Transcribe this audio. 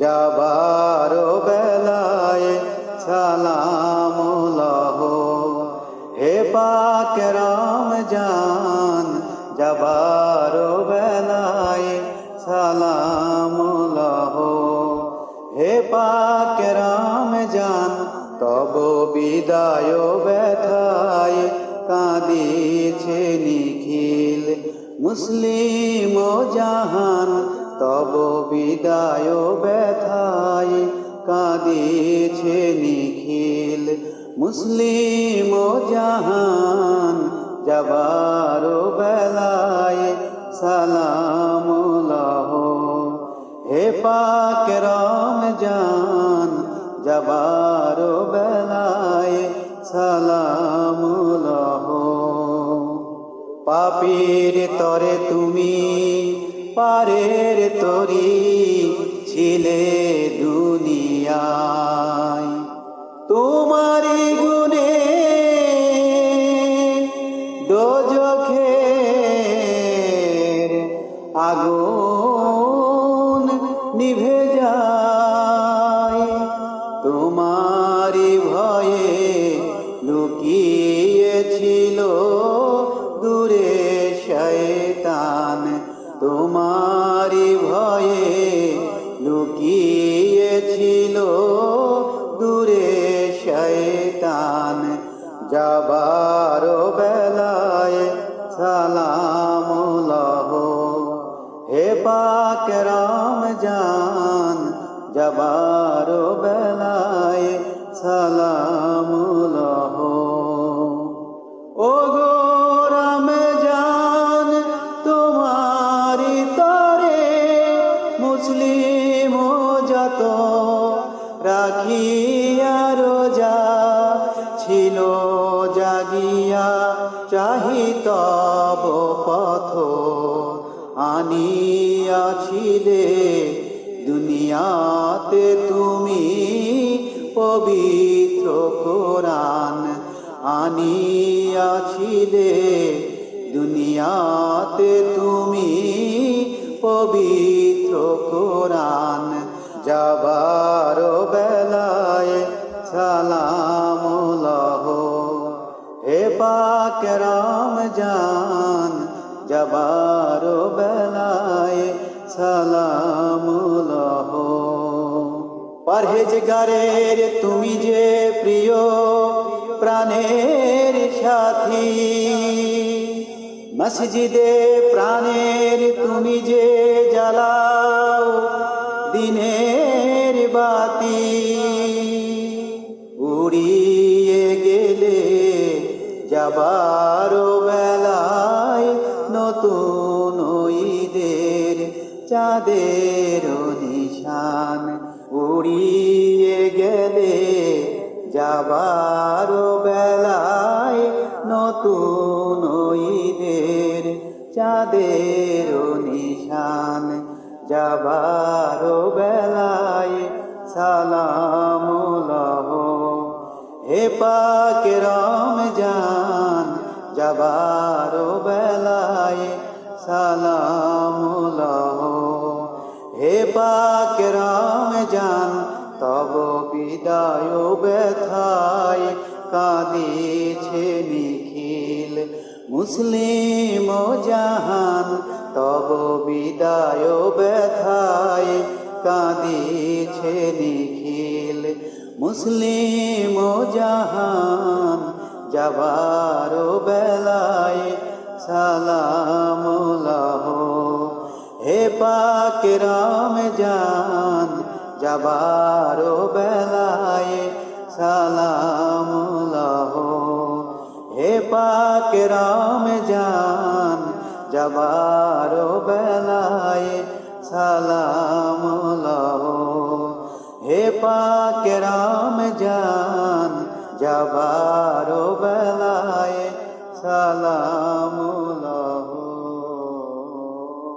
যাবার বেলায় সালাম লহ। হে পাক রমজান যাবার বেলায় সালাম লহ। হে পাক রমজান তব বিদায় ব্যথায় কাঁদিছে নিখিল মুসলিম জাহান। তব বিদায় ব্যথায় কাঁদিছে নিখিল মুসলিম জাহান। যাবার বেলায় সালাম লহ। হে পাক রমজান যাবার বেলায় সালাম লহ। পাপীর তরে তুমি পারের তরি ছিলে দুনিয়ায়, তোমারি গুণে দোজখের আগুন নিভে যায়। তোমারি ভয়ে লুকিয়েছিল দূরে শয়তান। তোমারি ভয়ে লুকিয়েছিল দূরে শয়তান। যাবার বেলায় সালাম লহ। হে পাক রমজান যাবার বেলায় সালাম লহ। ও গো রমজান তোমারি তরে মুসলিম যত রাখিয়া রোজা ছিল জাগিয়া চাহিত পথ। আনিয়াছিলে দুনিয়াতে তুমি পবিত্র কোরআন। আনিয়াছিলে দুনিয়াতে তুমি পবিত্র কোরআন। যাবার বেলায় সালাম লহ। হে পাক রমজান যাবার বেলায় সালাম লহ। পরহেজগারের তুমি যে প্রিয় প্রাণের সাথী, মসজিদে প্রাণের তুমি যে জ্বালাও দিনের বাতি। উড়িয়ে গেলে যাবার বেলায় নতুন ঈদের চাঁদের নিশান। উড়িয়ে গেলে যাবার বেলায় নতুন ঈদের চাঁদের নিশান। যাবার বেলায় সালাম লহ। হে পাক রমজান যাবার বেলায় সালাম লহ। হে পাক রমজান তব বিদায় ব্যথায় কাঁদিছে নিখিল মুসলিম জাহান। তব বিদায় ব্যথায় কাঁদিছে নিখিল মুসলিম জাহান। যাবার বেলায় সালাম লহ। হে পাক রমজান যাবার বেলায় সালাম লহ। হে পাক রমজান যাবার বেলায় সালাম লহ। হে পাক রমজান যাবার বেলায় সালাম